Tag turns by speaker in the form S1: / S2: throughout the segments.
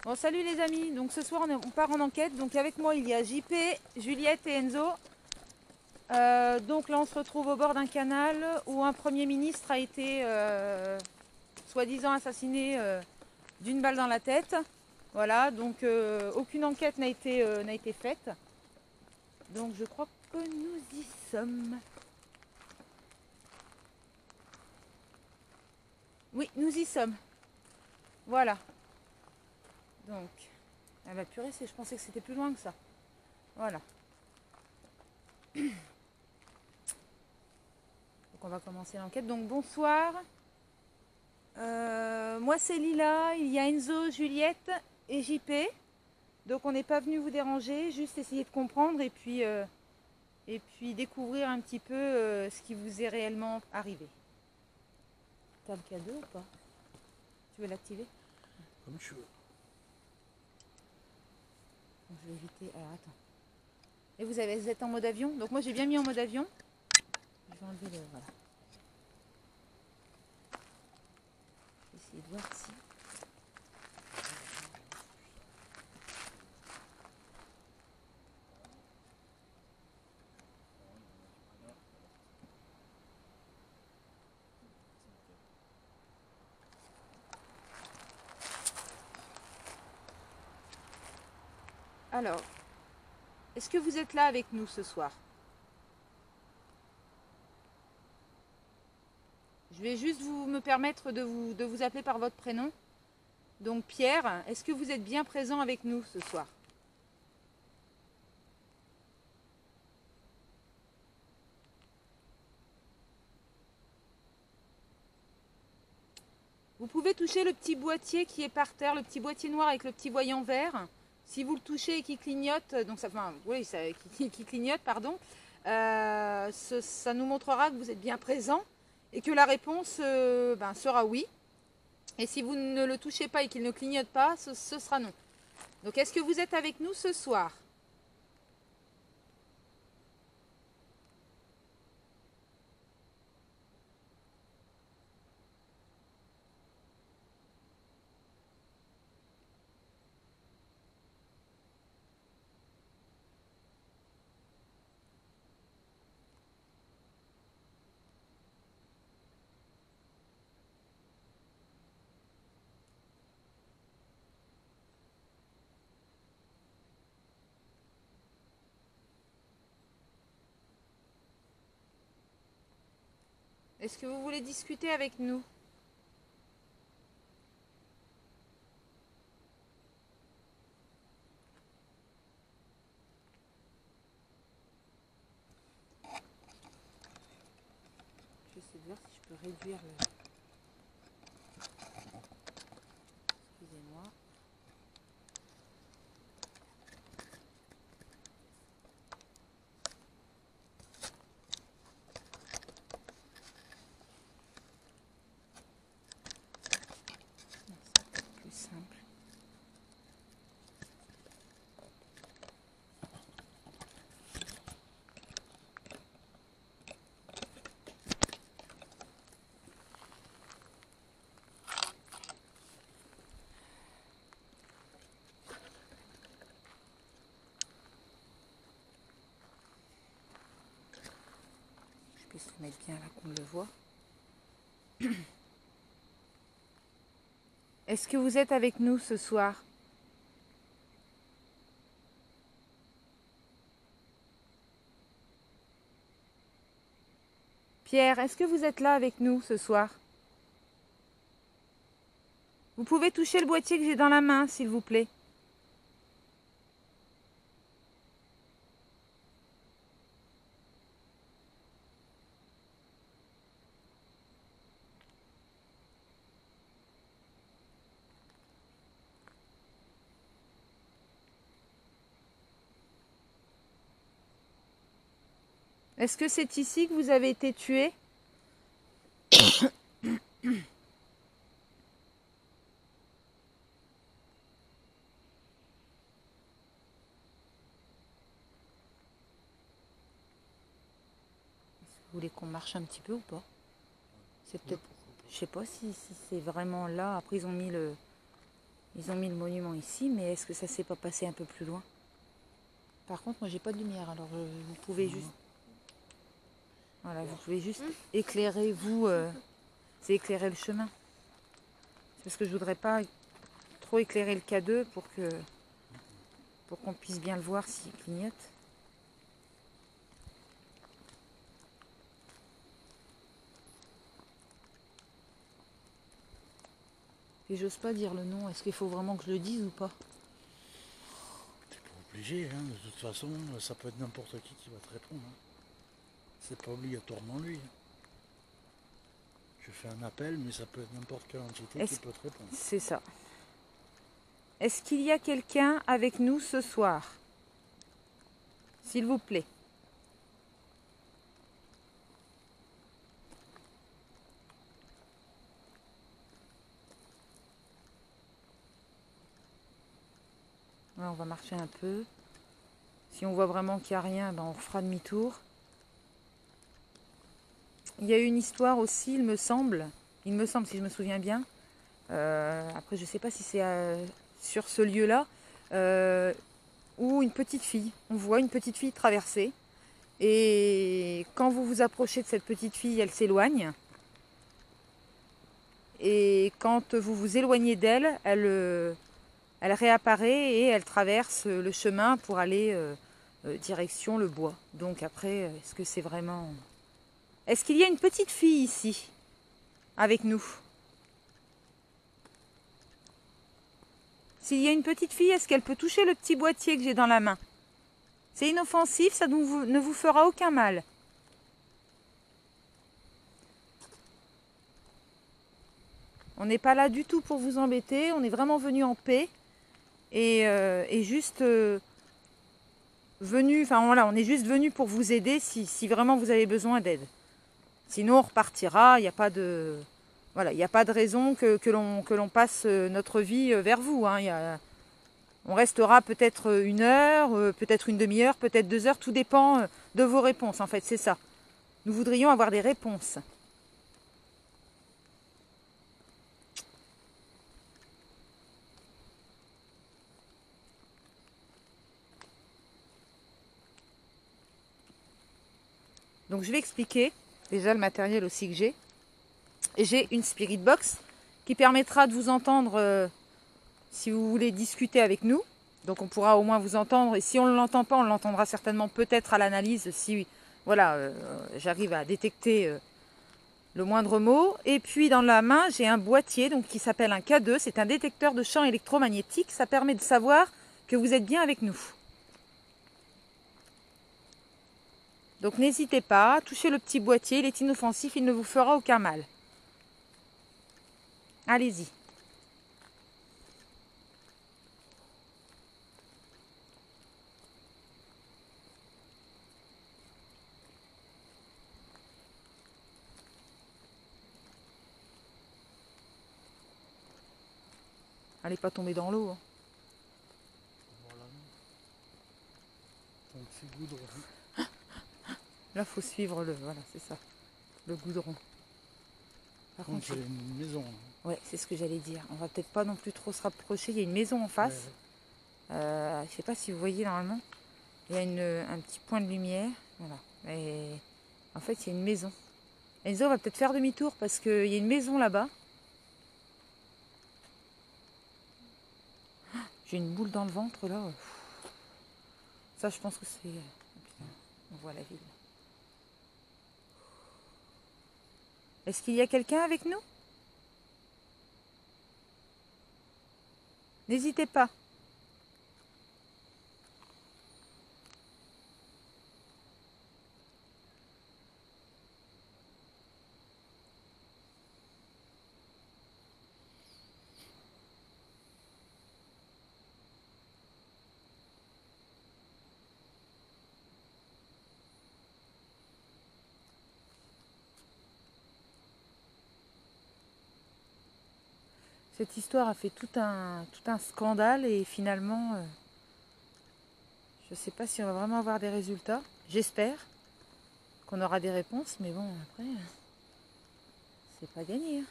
S1: Bon, salut les amis, donc ce soir on part en enquête. Donc avec moi il y a JP, Juliette et Enzo. Donc là on se retrouve au bord d'un canal où un premier ministre a été soi-disant assassiné d'une balle dans la tête. Voilà, donc aucune enquête n'a été faite. Donc je crois que nous y sommes. Oui, nous y sommes. Voilà. Donc, elle va purée, je pensais que c'était plus loin que ça. Voilà. Donc on va commencer l'enquête. Donc bonsoir. Moi c'est Lila, il y a Enzo, Juliette et JP. Donc on n'est pas venu vous déranger, juste essayer de comprendre et puis découvrir un petit peu ce qui vous est réellement arrivé. T'as le cadeau ou pas? Tu veux l'activer?
S2: Comme tu veux.
S1: Donc, je vais éviter. Alors attends. Et vous êtes en mode avion? Donc moi j'ai bien mis en mode avion. Je vais enlever le. Voilà. Je vais essayer de voir si. Alors, est-ce que vous êtes là avec nous ce soir? Je vais juste me permettre de vous appeler par votre prénom. Donc Pierre, est-ce que vous êtes bien présent avec nous ce soir? Vous pouvez toucher le petit boîtier qui est par terre, le petit boîtier noir avec le petit voyant vert. Si vous le touchez et qu'il clignote, donc ça, enfin, oui, qui clignote, pardon, ça nous montrera que vous êtes bien présent et que la réponse sera oui. Et si vous ne le touchez pas et qu'il ne clignote pas, ce sera non. Donc est-ce que vous êtes avec nous ce soir? Est-ce que vous voulez discuter avec nous? Je vais essayer de voir si je peux réduire le... Excusez-moi. Non, ça va être plus simple. Je puisse le mettre bien là qu'on le voit. Est-ce que vous êtes avec nous ce soir? Pierre, est-ce que vous êtes là avec nous ce soir? Vous pouvez toucher le boîtier que j'ai dans la main, s'il vous plaît. Est-ce que c'est ici que vous avez été tué? Vous voulez qu'on marche un petit peu ou pas? C'est peut-être... Je sais pas si c'est vraiment là. Après ils ont mis le... Ils ont mis le monument ici, mais est-ce que ça s'est pas passé un peu plus loin? Par contre, moi j'ai pas de lumière, alors vous pouvez juste... Voilà, vous pouvez juste éclairer, c'est éclairer le chemin. C'est parce que je voudrais pas trop éclairer le K2 pour qu'on puisse bien le voir s'il clignote. Et j'ose pas dire le nom, est-ce qu'il faut vraiment que je le dise ou pas?
S2: T'es pas obligé, hein. De toute façon, ça peut être n'importe qui va te répondre. Hein. C'est pas obligatoirement lui. Je fais un appel, mais ça peut être n'importe quelle entité qui peut te répondre.
S1: C'est ça. Est-ce qu'il y a quelqu'un avec nous ce soir? S'il vous plaît. Là, on va marcher un peu. Si on voit vraiment qu'il n'y a rien, ben on fera demi-tour. Il y a eu une histoire aussi, il me semble si je me souviens bien. Après, je ne sais pas si c'est sur ce lieu-là, où une petite fille, on voit une petite fille traverser. Et quand vous vous approchez de cette petite fille, elle s'éloigne. Et quand vous vous éloignez d'elle, elle réapparaît et elle traverse le chemin pour aller direction le bois. Donc après, est-ce que c'est vraiment... Est-ce qu'il y a une petite fille ici, avec nous? S'il y a une petite fille, est-ce qu'elle peut toucher le petit boîtier que j'ai dans la main? C'est inoffensif, ça ne vous fera aucun mal. On n'est pas là du tout pour vous embêter, on est vraiment venu en paix. Et juste venu, enfin voilà, on est juste venu pour vous aider si vraiment vous avez besoin d'aide. Sinon on repartira, il n'y a pas de... Voilà, il n'y a pas de raison que l'on passe notre vie vers vous. Hein. On restera peut-être 1 heure, peut-être une demi-heure, peut-être 2 heures, tout dépend de vos réponses en fait, c'est ça. Nous voudrions avoir des réponses. Donc je vais expliquer déjà le matériel aussi que j'ai. J'ai une Spirit Box qui permettra de vous entendre si vous voulez discuter avec nous. Donc on pourra au moins vous entendre et si on ne l'entend pas, on l'entendra certainement peut-être à l'analyse si voilà, j'arrive à détecter le moindre mot. Et puis dans la main, j'ai un boîtier donc, qui s'appelle un K2. C'est un détecteur de champs électromagnétiques. Ça permet de savoir que vous êtes bien avec nous. Donc n'hésitez pas, touchez le petit boîtier, il est inoffensif, il ne vous fera aucun mal. Allez-y. Allez pas tomber dans l'eau. Hein.
S2: Voilà. Donc c'est goudron.
S1: Là, faut suivre voilà, c'est ça, le goudron.
S2: Par contre, il y a une maison.
S1: Ouais, c'est ce que j'allais dire. On va peut-être pas non plus trop se rapprocher. Il y a une maison en face. Je sais pas si vous voyez normalement. Il y a un petit point de lumière. Voilà. Et en fait, il y a une maison. Enzo va peut-être faire demi-tour parce qu'il y a une maison là-bas. J'ai une boule dans le ventre là. Ça, je pense que c'est... On voit la ville. Est-ce qu'il y a quelqu'un avec nous? N'hésitez pas. Cette histoire a fait tout un scandale et finalement, je ne sais pas si on va vraiment avoir des résultats. J'espère qu'on aura des réponses, mais bon, après, c'est pas gagné. Hein.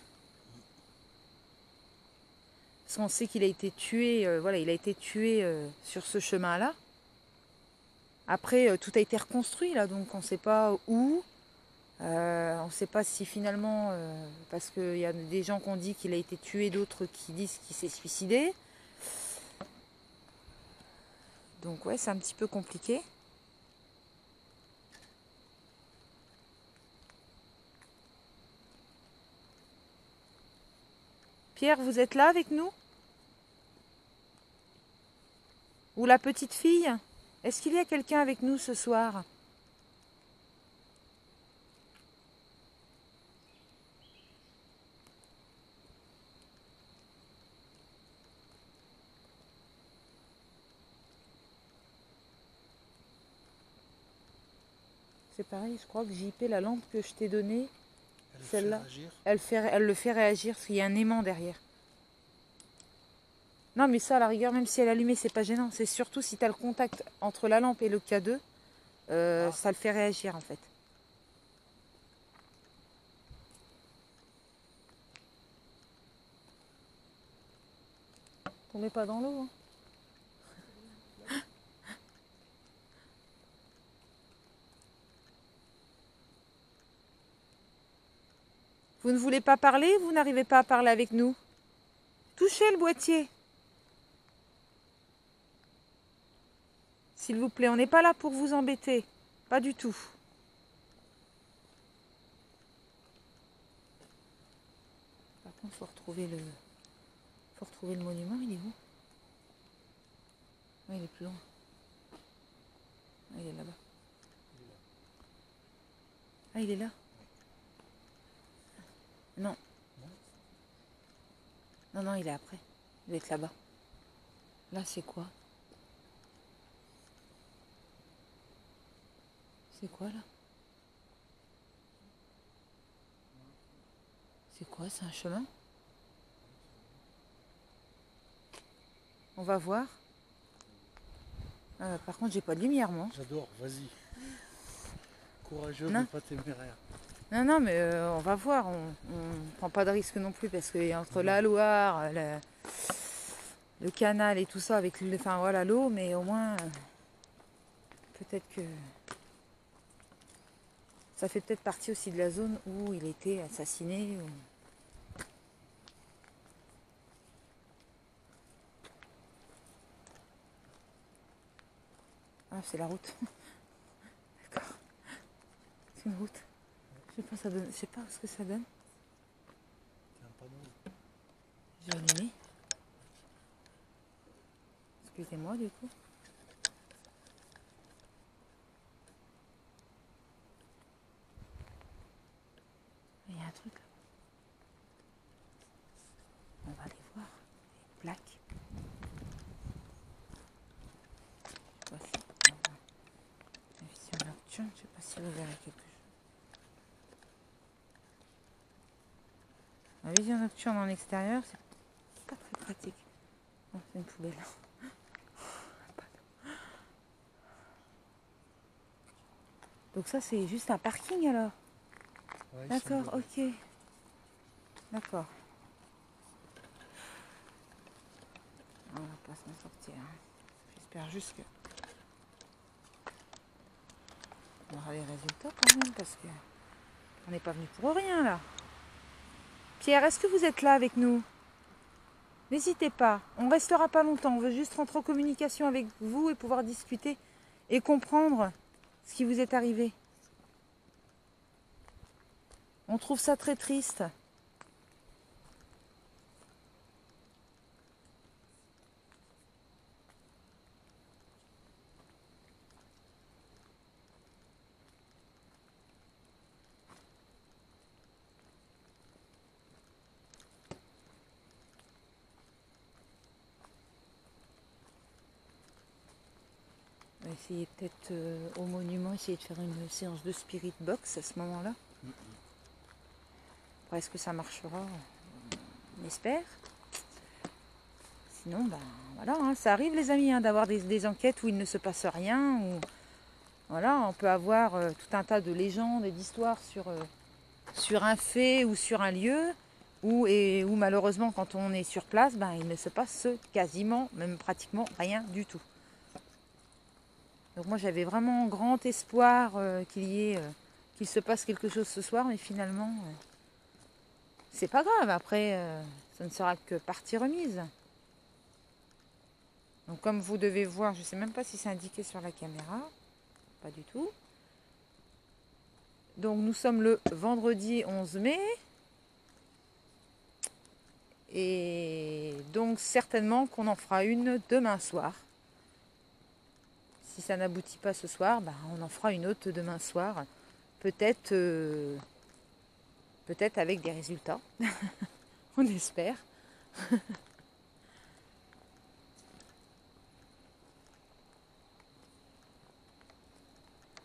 S1: Parce qu'on sait qu'il a été tué, voilà, il a été tué sur ce chemin-là. Après, tout a été reconstruit là, donc on ne sait pas où. On ne sait pas si finalement, parce qu'il y a des gens qui ont dit qu'il a été tué, d'autres qui disent qu'il s'est suicidé. Donc ouais, c'est un petit peu compliqué. Pierre, vous êtes là avec nous? Ou la petite fille? Est-ce qu'il y a quelqu'un avec nous ce soir? C'est pareil, je crois que JP, la lampe que je t'ai donnée, celle-là, elle le fait réagir parce qu'il y a un aimant derrière. Non, mais ça, à la rigueur, même si elle est allumée, c'est pas gênant. C'est surtout si tu as le contact entre la lampe et le K2, ça le fait réagir en fait. Tombez pas dans l'eau. Hein. Vous ne voulez pas parler? Vous n'arrivez pas à parler avec nous? Touchez le boîtier. S'il vous plaît, on n'est pas là pour vous embêter. Pas du tout. Par contre, il faut retrouver le monument. Il est où? Ah, il est plus loin. Ah, il est là-bas. Ah, il est là? Non. Non, non, il est après. Il doit être là-bas. Là, c'est quoi? C'est quoi, là? C'est quoi? C'est un chemin? On va voir. Par contre, j'ai pas de lumière, moi.
S2: J'adore, vas-y. Courageux,
S1: Non.
S2: mais pas téméraire.
S1: Non, non, mais on va voir. On prend pas de risque non plus parce que entre la Loire, le canal et tout ça, avec enfin voilà l'eau, mais au moins peut-être que ça fait peut-être partie aussi de la zone où il a été assassiné. Ah, c'est la route. D'accord. C'est une route. Je sais pas, ça donne. Je sais pas ce que ça donne.
S2: C'est un panneau.
S1: J'ai allumé. Excusez-moi du coup. Il y a un truc là. On va aller voir. Les plaques. Voici. La vision nocturne. Je sais pas si vous verrez quelque chose. La vision nocturne en extérieur, c'est pas très pratique. Oh, c'est une poubelle. Donc ça, c'est juste un parking alors?
S2: Ouais,
S1: D'accord, ok. D'accord. On va pas s'en sortir. J'espère juste que on aura les résultats quand même parce que on n'est pas venu pour rien là. Pierre, est-ce que vous êtes là avec nous? N'hésitez pas, on restera pas longtemps. On veut juste rentrer en communication avec vous et pouvoir discuter et comprendre ce qui vous est arrivé. On trouve ça très triste. On va essayer peut-être au monument, essayer de faire une séance de spirit box à ce moment-là. Après, est-ce que ça marchera? On espère. Sinon, ben voilà, hein, ça arrive les amis, hein, d'avoir des enquêtes où il ne se passe rien. Où, voilà, on peut avoir tout un tas de légendes et d'histoires sur un fait ou sur un lieu. où malheureusement quand on est sur place, ben, il ne se passe quasiment, même pratiquement rien du tout. Donc moi j'avais vraiment grand espoir qu'il se passe quelque chose ce soir, mais finalement c'est pas grave, après ça ne sera que partie remise. Donc comme vous devez voir, je ne sais même pas si c'est indiqué sur la caméra, pas du tout. Donc nous sommes le vendredi 11 mai. Et donc certainement qu'on en fera une demain soir. Si ça n'aboutit pas ce soir, bah, on en fera une autre demain soir. Peut-être avec des résultats. On espère.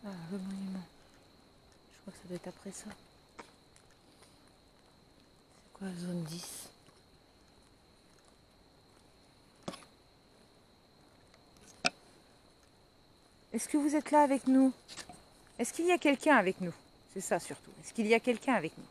S1: Ah, le monument. Je crois que ça doit être après ça. C'est quoi la zone 10? Est-ce que vous êtes là avec nous? Est-ce qu'il y a quelqu'un avec nous? C'est ça surtout. Est-ce qu'il y a quelqu'un avec nous?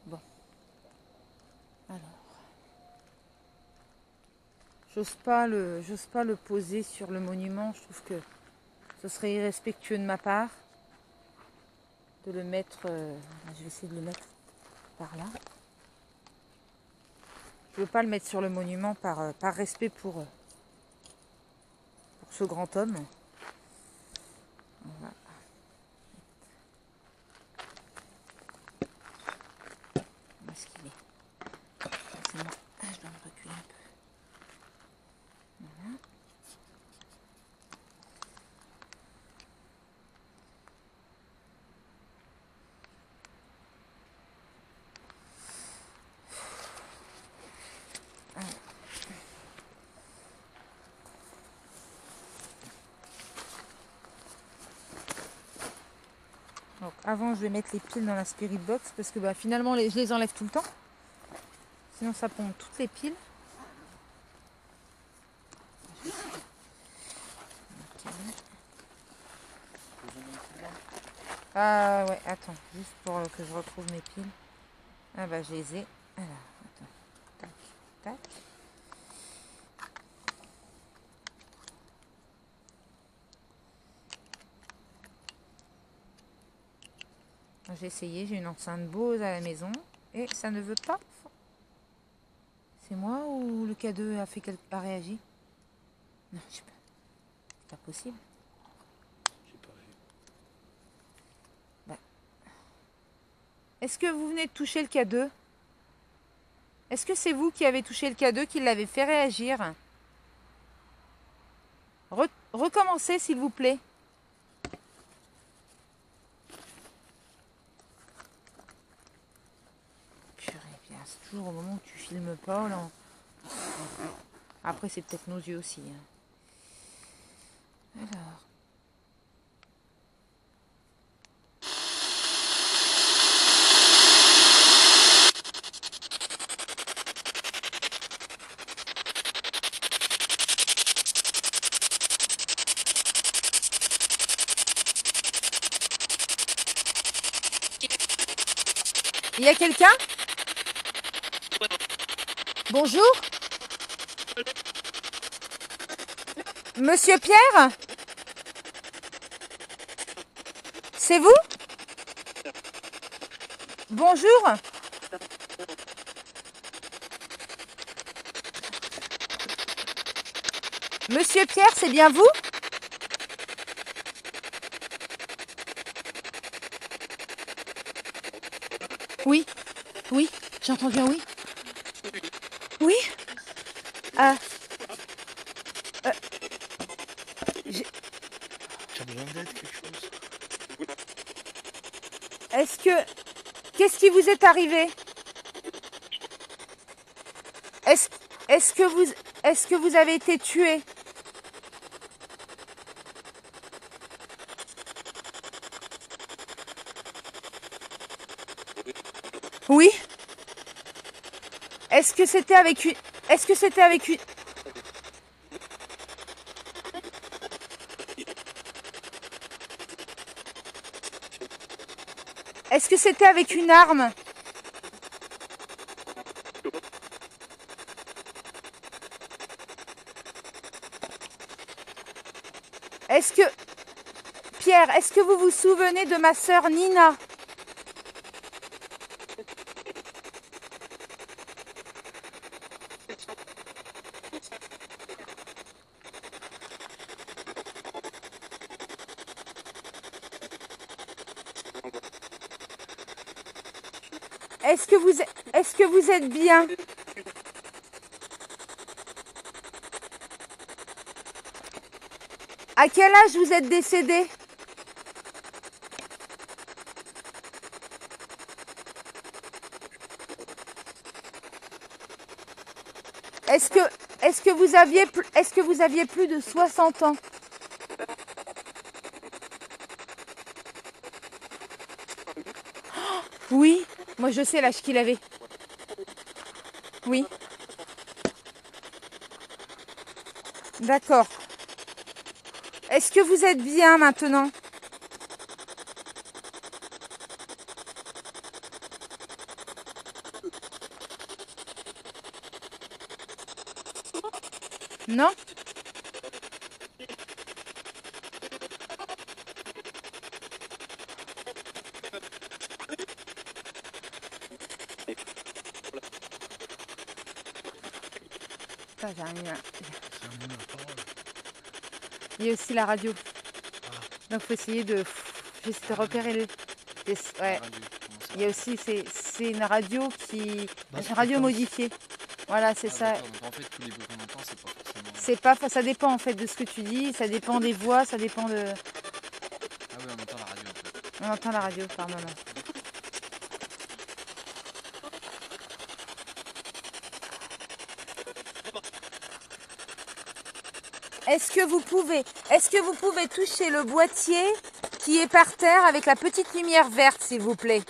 S1: Bon. Alors. J'ose pas le poser sur le monument. Je trouve que ce serait irrespectueux de ma part de le mettre. Je vais essayer de le mettre par là. Je ne veux pas le mettre sur le monument par respect pour ce grand homme. Voilà. Où est-ce qu'il est? C'est moi. Je dois me reculer un peu. Voilà. Donc, avant, je vais mettre les piles dans la spirit box parce que finalement, je les enlève tout le temps. Sinon, ça pompe toutes les piles. Ah ouais, attends, juste pour que je retrouve mes piles. Ah bah, je les ai. Alors, attends. Tac, tac. J'ai essayé, j'ai une enceinte Bose à la maison et ça ne veut pas. C'est moi ou le K2 a réagi? Non, je sais pas. C'est pas possible.
S2: J'ai pas vu.
S1: Bah. Est-ce que vous venez de toucher le K2? Est-ce que c'est vous qui avez touché le K2 qui l'avez fait réagir? Recommencez s'il vous plaît. C'est toujours au moment où tu filmes pas là. Après c'est peut-être nos yeux aussi. Alors. Il y a quelqu'un? Bonjour? Monsieur Pierre? C'est vous? Bonjour? Monsieur Pierre, c'est bien vous? Oui, oui, j'ai entendu un oui. Oui?
S2: Tu as besoin d'aide, quelque chose?
S1: Qu'est-ce qui vous est arrivé? Est-ce que vous avez été tué? Est-ce que c'était avec une... Est-ce que c'était avec une... Est-ce que c'était avec une arme? Est-ce que... Pierre, est-ce que vous vous souvenez de ma sœur Nina? Est-ce que vous êtes bien? À quel âge vous êtes décédé? Est-ce que vous aviez plus de 60 ans? Oui, moi je sais l'âge qu'il avait. Oui. D'accord. Est-ce que vous êtes bien maintenant? Non? Putain, il y a aussi la radio. Donc il faut essayer de... J'essaie de repérer le... Ouais. Il y a aussi... C'est une radio qui... Une radio modifiée. Voilà, c'est ça.
S3: Donc en fait, tous les bruits qu'on entend, c'est pas forcément...
S1: C'est pas... Ça dépend en fait de ce que tu dis. Ça dépend des voix. Ça dépend de...
S3: Ah oui, on entend la radio en fait.
S1: On entend la radio par moment. Est-ce que vous pouvez toucher le boîtier qui est par terre avec la petite lumière verte, s'il vous plaît?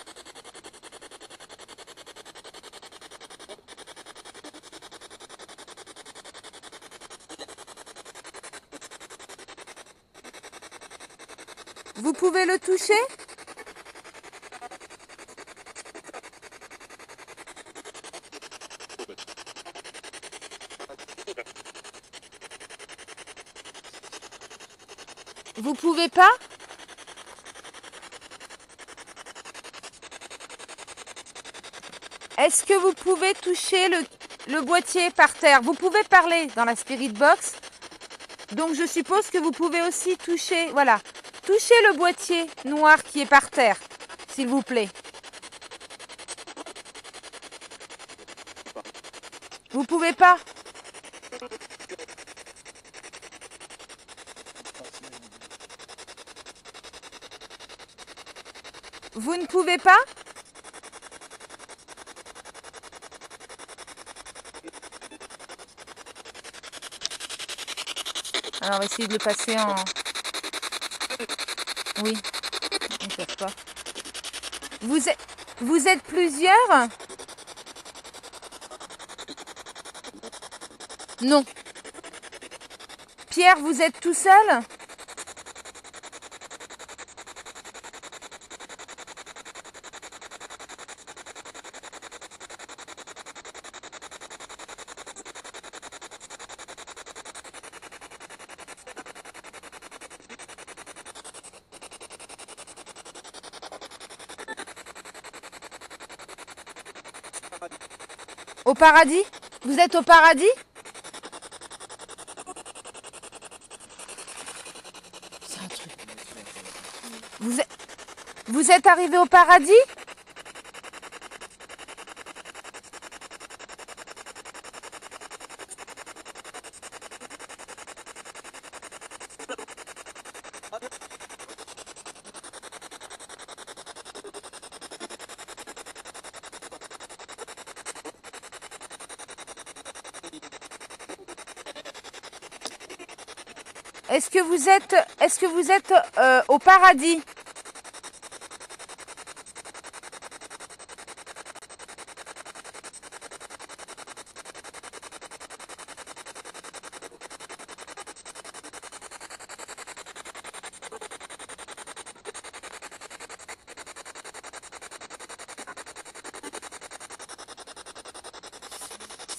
S1: Vous pouvez le toucher? Vous pouvez pas? Est-ce que vous pouvez toucher le boîtier par terre? Vous pouvez parler dans la Spirit Box. Donc je suppose que vous pouvez aussi toucher, voilà, toucher le boîtier noir qui est par terre, s'il vous plaît. Vous pouvez pas? Vous ne pouvez pas? Alors, essayez de le passer en... Oui, ne cherche pas. Vous êtes plusieurs? Non. Pierre, vous êtes tout seul? Au paradis? Vous êtes au paradis? C'est un truc. Vous êtes arrivé au paradis? Est-ce que vous êtes au paradis?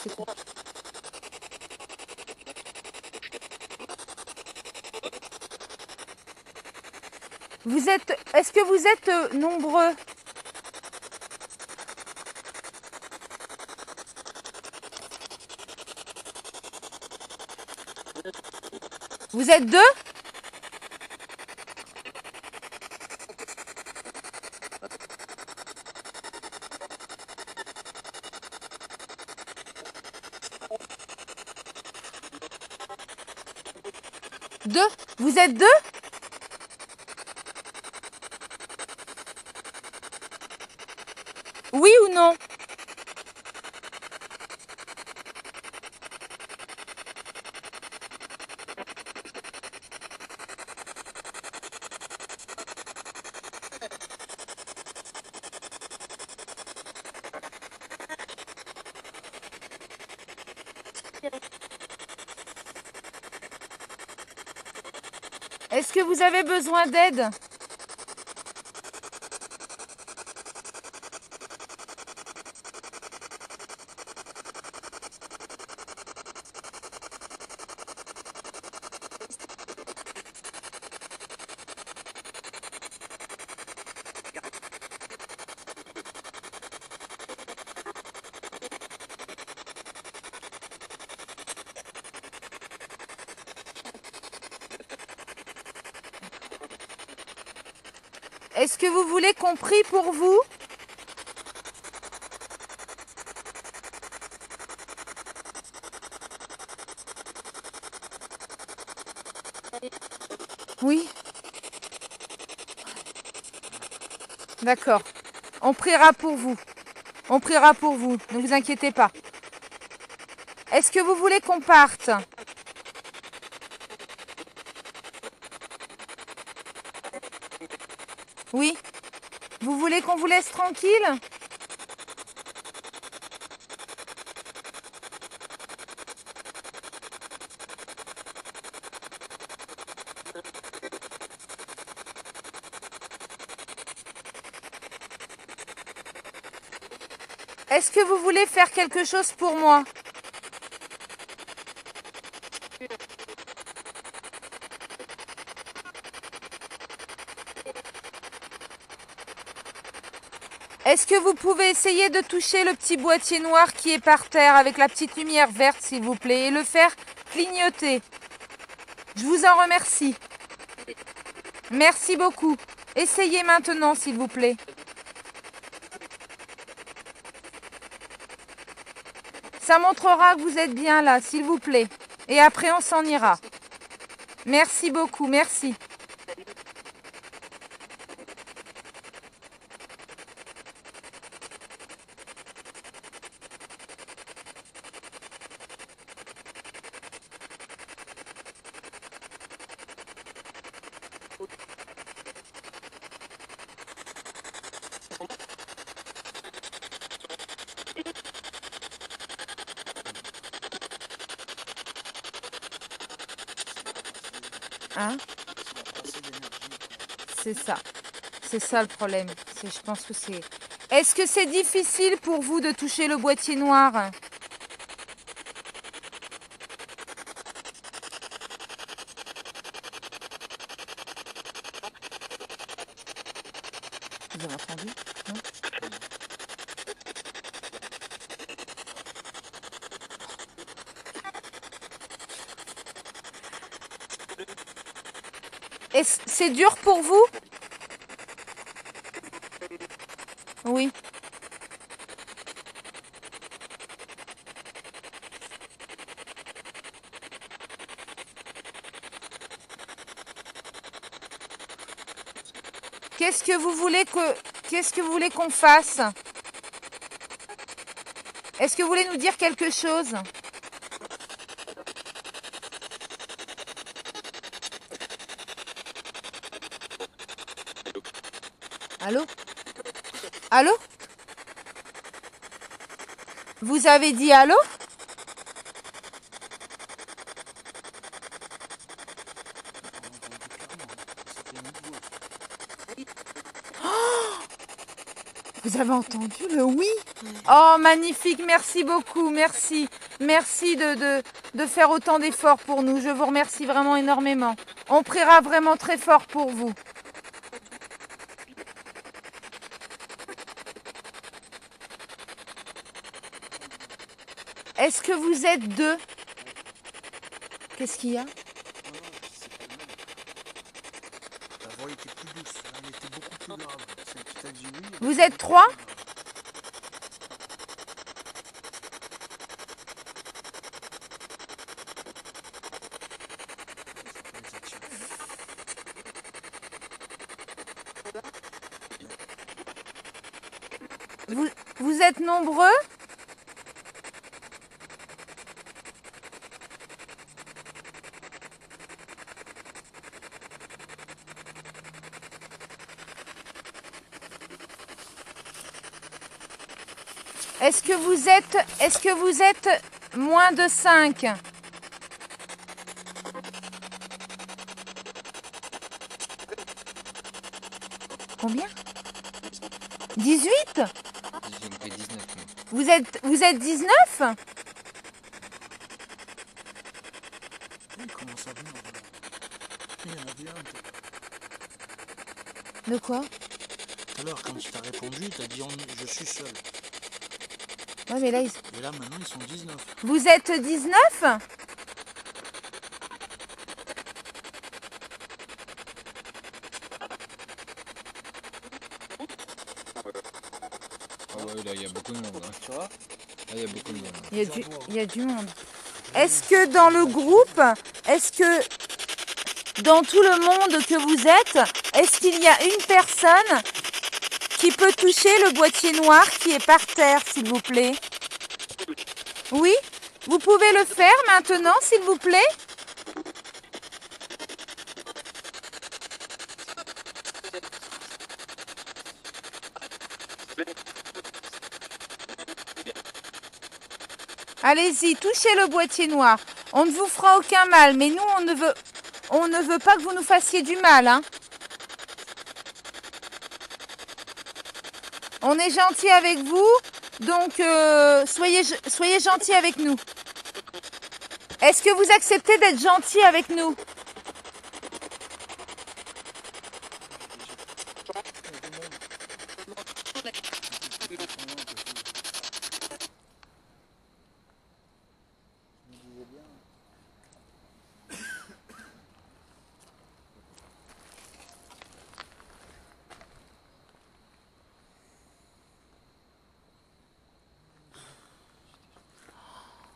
S1: c'est tout. Est-ce que vous êtes nombreux? Vous êtes deux? Deux? Vous êtes deux? Oui ou non? Est-ce que vous avez besoin d'aide? Est-ce que vous voulez qu'on prie pour vous? Oui. D'accord. On priera pour vous. On priera pour vous. Ne vous inquiétez pas. Est-ce que vous voulez qu'on parte? Oui. Vous voulez qu'on vous laisse tranquille? Est-ce que vous voulez faire quelque chose pour moi? Est-ce que vous pouvez essayer de toucher le petit boîtier noir qui est par terre avec la petite lumière verte, s'il vous plaît, et le faire clignoter? Je vous en remercie. Merci beaucoup. Essayez maintenant, s'il vous plaît. Ça montrera que vous êtes bien là, s'il vous plaît. Et après, on s'en ira. Merci beaucoup, merci. Hein? C'est ça. C'est ça le problème. Je pense que c'est... Est-ce que c'est difficile pour vous de toucher le boîtier noir? Vous avez entendu? Non? C'est dur pour vous? Oui. Qu'est-ce que vous voulez qu'on fasse? Est-ce que vous voulez nous dire quelque chose? Allô? Allô? Vous avez dit allô? Vous avez entendu le oui? Oh, magnifique, merci beaucoup, merci. Merci de faire autant d'efforts pour nous. Je vous remercie vraiment énormément. On priera vraiment très fort pour vous. Est-ce que vous êtes deux? Qu'est-ce qu'il y a?
S2: Non, c'est pas le même. La voix était plus douce, elle était beaucoup plus grave. Celle qui t'a dit oui.
S1: Vous êtes trois? Vous êtes nombreux? Est-ce que vous êtes moins de 5? Combien? 18?
S3: J'ai loupé 19.
S1: Vous êtes 19?
S2: Il commence à venir. Il y en avait un.
S1: De quoi?
S2: Tout à l'heure, quand tu t'as répondu, t'as dit je suis seul.
S1: Ouais, mais là,
S2: Et là, maintenant, ils sont 19.
S1: vous êtes 19?
S3: Ah ouais, là, il y a beaucoup de monde. Hein.
S2: Tu vois?
S3: Là, il y a beaucoup de monde.
S1: Il y a du monde. Est-ce que dans le groupe, est-ce que dans tout le monde que vous êtes, est-ce qu'il y a une personne qui peut toucher le boîtier noir qui est par terre, s'il vous plaît? Oui? Vous pouvez le faire maintenant, s'il vous plaît? Allez-y, touchez le boîtier noir. On ne vous fera aucun mal, mais nous, on ne veut pas que vous nous fassiez du mal, hein. On est gentil avec vous, donc soyez gentils avec nous. Est-ce que vous acceptez d'être gentil avec nous?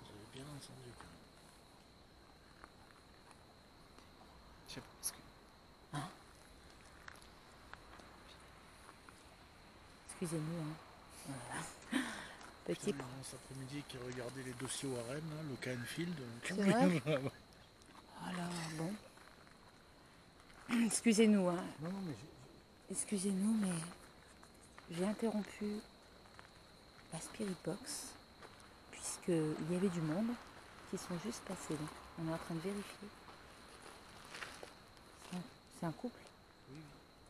S2: J'avais bien entendu quand même.
S3: Je sais pas, parce que...
S1: Excusez-nous, hein. Voilà. Petit
S2: Putain, cet après-midi qui regardait les dossiers Warren, là, le cas Enfield.
S1: C'est vrai? Voilà, bon. Excusez-nous, hein.
S2: Non, non, mais
S1: Excusez-nous, mais j'ai interrompu la Spirit Box puisqu'il y avait du monde qui sont juste passés là. On est en train de vérifier. C'est un couple?
S2: oui.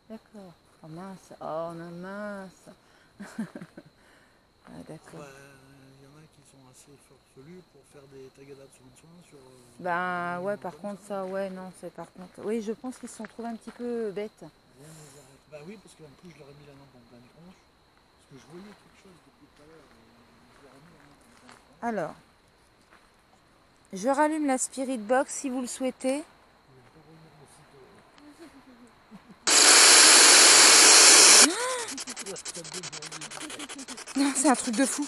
S1: D'accord. Oh mince. Oh non, mince. Ah d'accord.
S2: Il y en a qui sont assez farfelus pour faire des tagadades sur...
S1: Ben ouais, par contre ça, ouais, non, c'est par contre... Oui, je pense qu'ils se sont trouvés un petit peu bêtes.
S2: Bah oui, parce qu'en plus je leur ai mis la lampe en pleine tronche. Parce que je voyais quelque chose depuis tout à l'heure. Je leur ai mis la lampe en pleine tronche.
S1: Alors, je rallume la Spirit Box si vous le souhaitez. Non, c'est un truc de fou.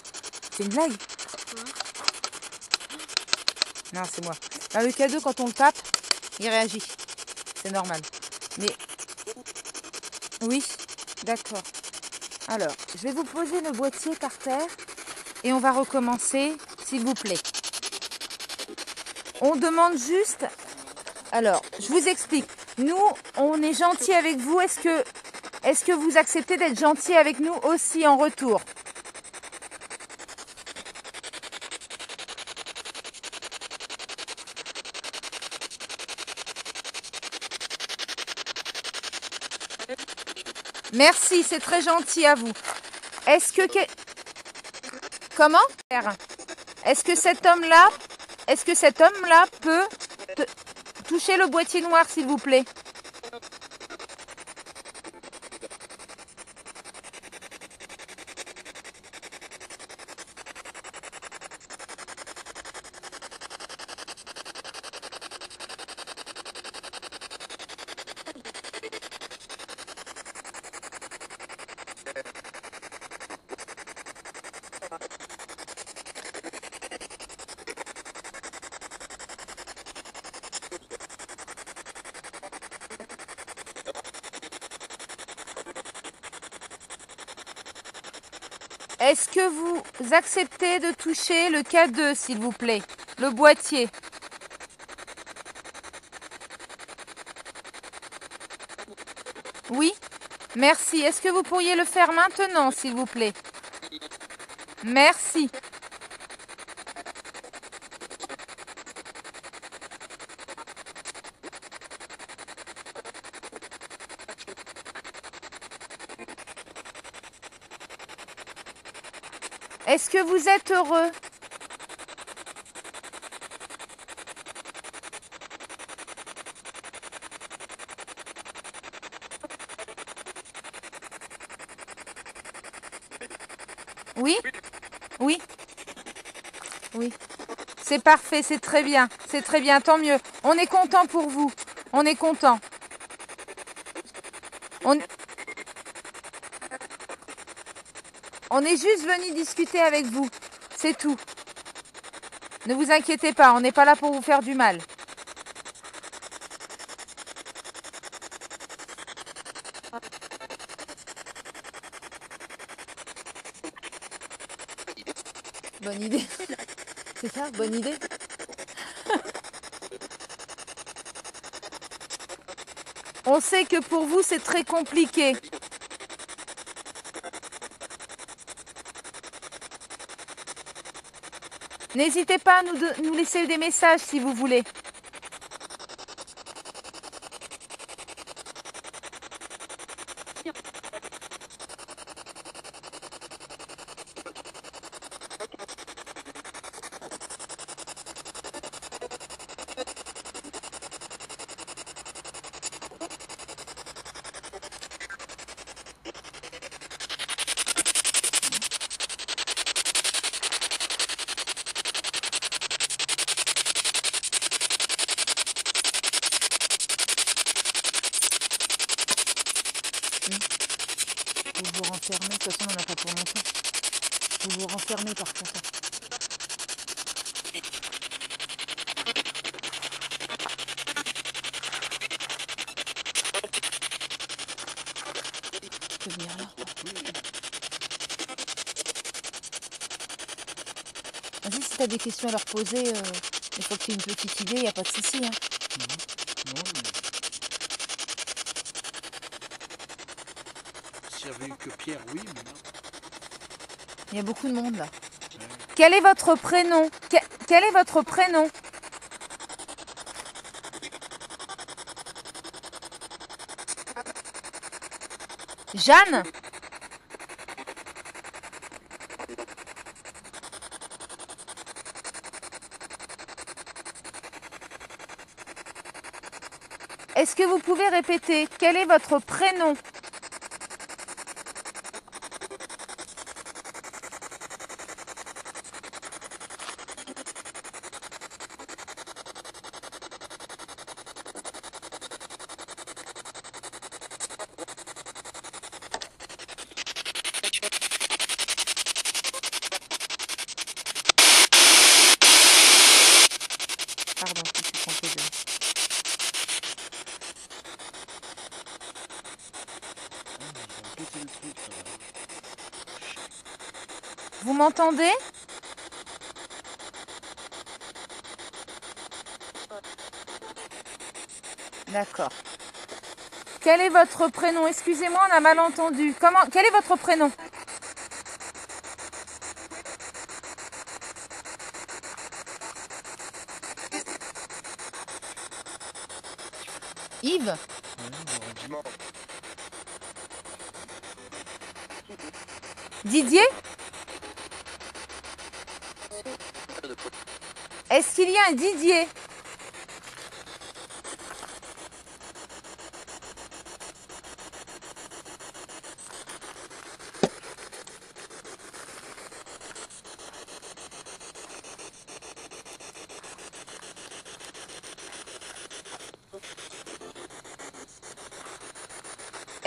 S1: C'est une blague. Non, c'est moi. Là, le cadeau, quand on le tape, il réagit. C'est normal. Mais... Oui, d'accord. Alors, je vais vous poser le boîtier par terre et on va recommencer, s'il vous plaît. On demande juste... Alors, je vous explique. Nous, on est gentil avec vous. Est-ce que vous acceptez d'être gentil avec nous aussi en retour? Merci, c'est très gentil à vous. Est-ce que... Comment? Est-ce que cet homme-là peut toucher le boîtier noir, s'il vous plaît? Est-ce que vous acceptez de toucher le K2, s'il vous plaît, le boîtier? Oui? Merci. Est-ce que vous pourriez le faire maintenant, s'il vous plaît? Merci. Est-ce que vous êtes heureux? Oui? Oui? Oui. C'est parfait, c'est très bien, tant mieux. On est content pour vous, on est content. On est juste venu discuter avec vous, c'est tout. Ne vous inquiétez pas, on n'est pas là pour vous faire du mal. Bonne idée. C'est ça, bonne idée. On sait que pour vous, c'est très compliqué. N'hésitez pas à nous laisser des messages si vous voulez. Vous vous renfermez, de toute façon on n'en a pas pour longtemps. Vous vous renfermez par contre. Tu peux venir là. Vas-y, si tu as des questions à leur poser, il faut que tu aies une petite idée, il n'y a pas de souci. Hein.
S2: Non, mais... S'il n'y avait eu que Pierre, oui, mais là...
S1: Il y a beaucoup de monde là.
S2: Ouais.
S1: Quel est votre prénom? Quel est votre prénom? Jeanne? Est-ce que vous pouvez répéter? Quel est votre prénom? Pardon, je me suis trompée de...
S2: Ils ont pété le truc, ça va.
S1: Vous m'entendez? D'accord. Quel est votre prénom? Excusez-moi, on a mal entendu. Quel est votre prénom? Yves?
S2: Ouais, j'aurais dit.
S1: Didier? Est-ce qu'il y a un Didier?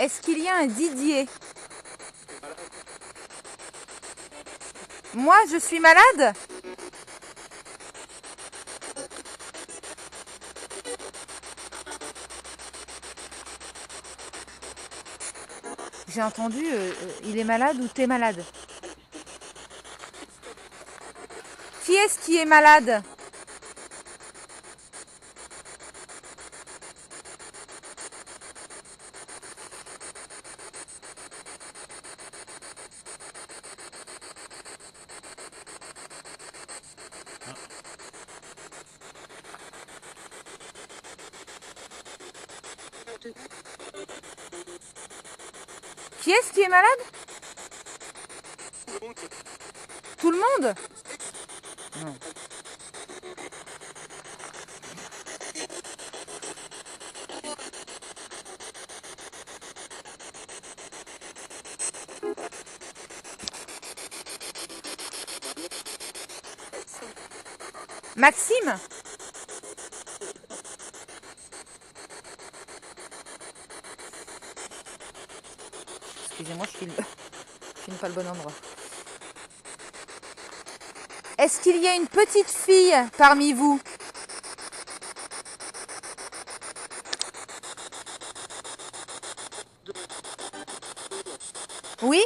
S1: Est-ce qu'il y a un Didier? Moi, je suis malade? J'ai entendu, il est malade ou t'es malade? Qui est-ce qui est malade? Qui est-ce qui est malade? Tout le monde? Non. Maxime? Excusez-moi, je filme pas le bon endroit. Est-ce qu'il y a une petite fille parmi vous? Oui?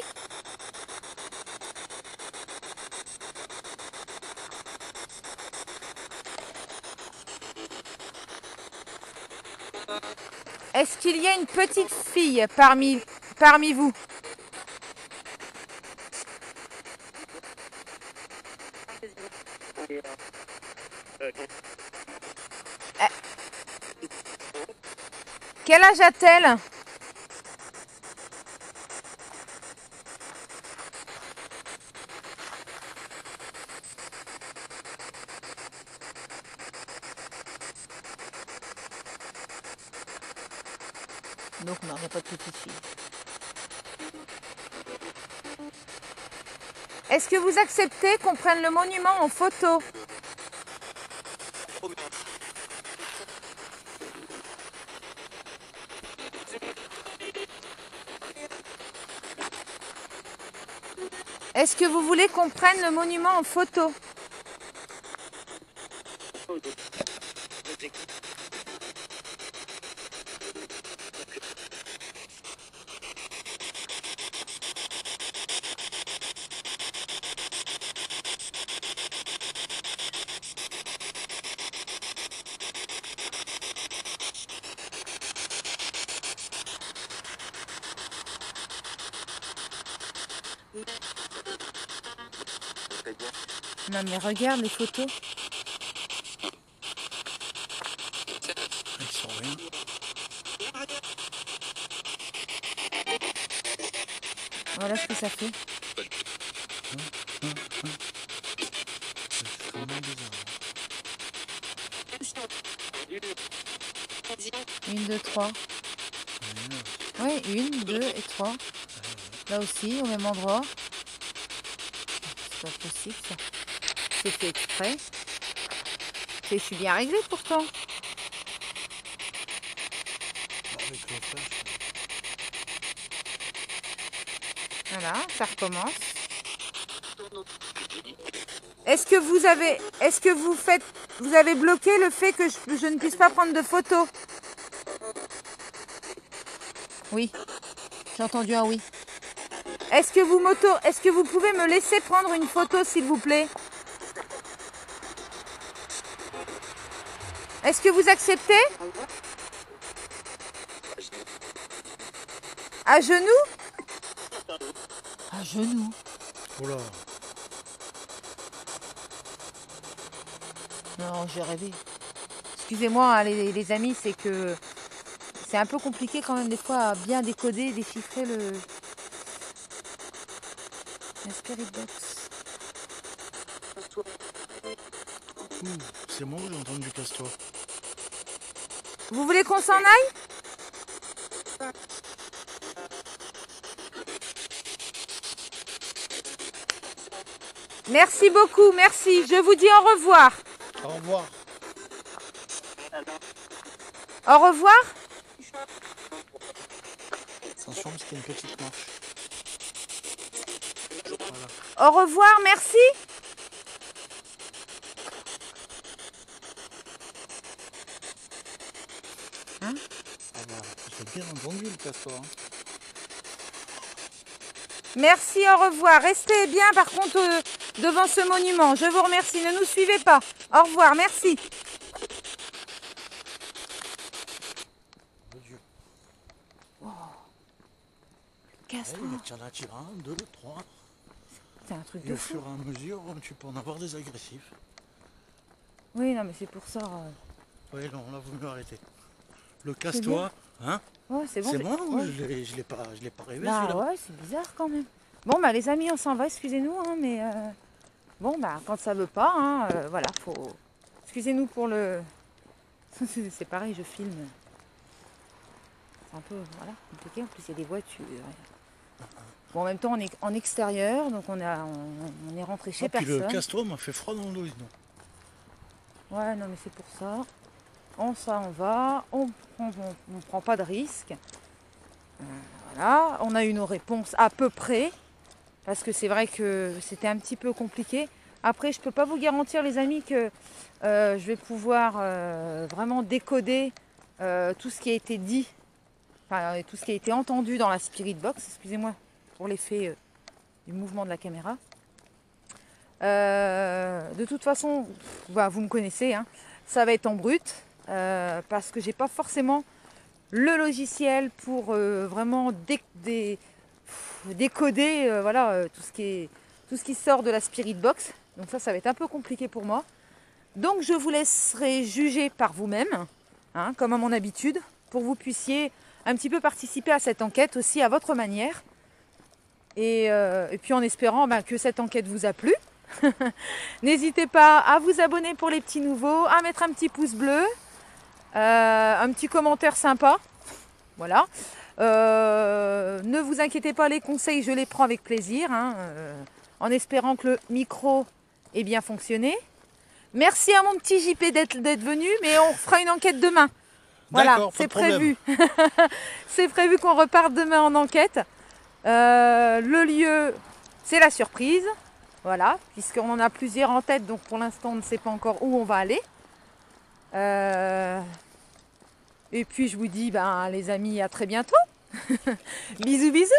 S1: Est-ce qu'il y a une petite fille parmi vous? Quel âge a-t-elle? Donc non, il n'y a pas de petite fille. Est-ce que vous acceptez qu'on prenne le monument en photo? Est-ce que vous voulez qu'on prenne le monument en photo? Non mais regarde les photos.
S2: Ils sont rien.
S1: Voilà ce que ça fait.
S2: C'est vraiment bizarre.
S1: 1, 2, 3. Oui, 1, 2 et 3. Là aussi, au même endroit. C'est pas possible ça. C'est fait exprès. Je suis bien réglée pourtant.
S2: Avec le flash.
S1: Voilà, ça recommence. Est-ce que vous avez bloqué le fait que je ne puisse pas prendre de photos? Oui, j'ai entendu un oui. Est-ce que vous pouvez me laisser prendre une photo s'il vous plaît? Est-ce que vous acceptez? À genoux? À genoux.
S2: Oula.
S1: Non, j'ai rêvé. Excusez-moi hein, les amis, c'est que c'est un peu compliqué quand même des fois à bien décoder, déchiffrer le... La Spirit Box.
S2: C'est moi ou j'ai entendu casse-toi?
S1: Vous voulez qu'on s'en aille? Merci beaucoup, merci. Je vous dis au revoir.
S2: Au revoir.
S1: Au revoir.
S2: Sa chambre, c'était une petite marche. Voilà.
S1: Au revoir, merci. Hein?
S2: Ah bah, j'ai bien entendu le casse-toi. Hein.
S1: Merci, au revoir. Restez bien par contre devant ce monument. Je vous remercie. Ne nous suivez pas. Au revoir, merci.
S2: Dieu.
S1: Casse-toi.
S2: Tu en as tiré 1, 2, 3.
S1: C'est un truc
S2: Et
S1: de
S2: au
S1: fou.
S2: fur et à mesure, tu peux en avoir des agressifs.
S1: Oui, non, mais c'est pour ça.
S2: Oui, non, là, vaut mieux arrêter. Le casse-toi, hein?
S1: Ouais, c'est bon.
S2: C'est moi ou
S1: ouais.
S2: je l'ai pas rêvé
S1: Bah
S2: celui-là?
S1: ouais, c'est bizarre quand même. Bon, bah les amis, on s'en va. Excusez-nous, hein, mais bon, bah quand ça veut pas, hein, voilà, faut. Excusez-nous pour le. C'est pareil, je filme. C'est un peu, voilà, compliqué. En plus, il y a des voitures. Bon, en même temps, on est en extérieur, donc on est rentré chez
S2: Ah, puis le
S1: personne.
S2: casse-toi m'a fait froid dans le dos, dis donc.
S1: Ouais, non, mais c'est pour ça. On s'en va, on prend pas de risque. Voilà, on a eu nos réponses à peu près, parce que c'est vrai que c'était un petit peu compliqué. Après, je peux pas vous garantir, les amis, que je vais pouvoir vraiment décoder tout ce qui a été dit, enfin tout ce qui a été entendu dans la Spirit Box. Excusez-moi pour l'effet du mouvement de la caméra. De toute façon, bah, vous me connaissez, hein, ça va être en brut, parce que j'ai pas forcément le logiciel pour vraiment décoder voilà, tout ce qui sort de la Spirit Box. Donc ça va être un peu compliqué pour moi. Donc je vous laisserai juger par vous-même, hein, comme à mon habitude, pour que vous puissiez un petit peu participer à cette enquête aussi à votre manière. Et puis en espérant que cette enquête vous a plu. N'hésitez pas à vous abonner pour les petits nouveaux, à mettre un petit pouce bleu, un petit commentaire sympa. Voilà. Ne vous inquiétez pas, les conseils, je les prends avec plaisir, hein, en espérant que le micro ait bien fonctionné. Merci à mon petit JP d'être venu, mais on fera une enquête demain. Voilà, c'est prévu. C'est prévu qu'on reparte demain en enquête. Le lieu, c'est la surprise. Voilà, puisqu'on en a plusieurs en tête, donc pour l'instant on ne sait pas encore où on va aller. Et puis je vous dis, les amis, à très bientôt. Bisous, bisous.